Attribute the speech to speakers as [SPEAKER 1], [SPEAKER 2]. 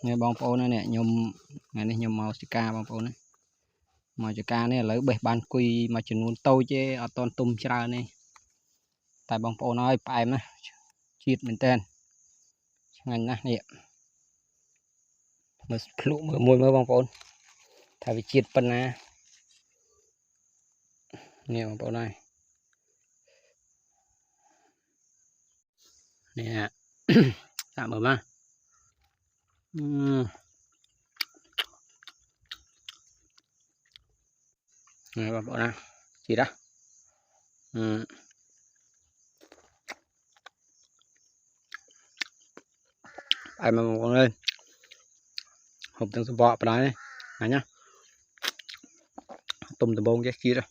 [SPEAKER 1] nghe bong phố này nè nhôm ngày này nhôm màu ca bong phố này màu ca này lấy bể ban quy mà chừng luôn tôi chứ ở toàn tum chả này tại bong phố nói phải mà chít mình tên ngành nè nè mà lụ mùi mưa bong phố thay vì chít phân nè nè bong phố này nè tạm ở mà này bong phố này chỉ đó ai mà con ơi hộp từng bọ vào đấy này nhá tôm từ bông cái kia đó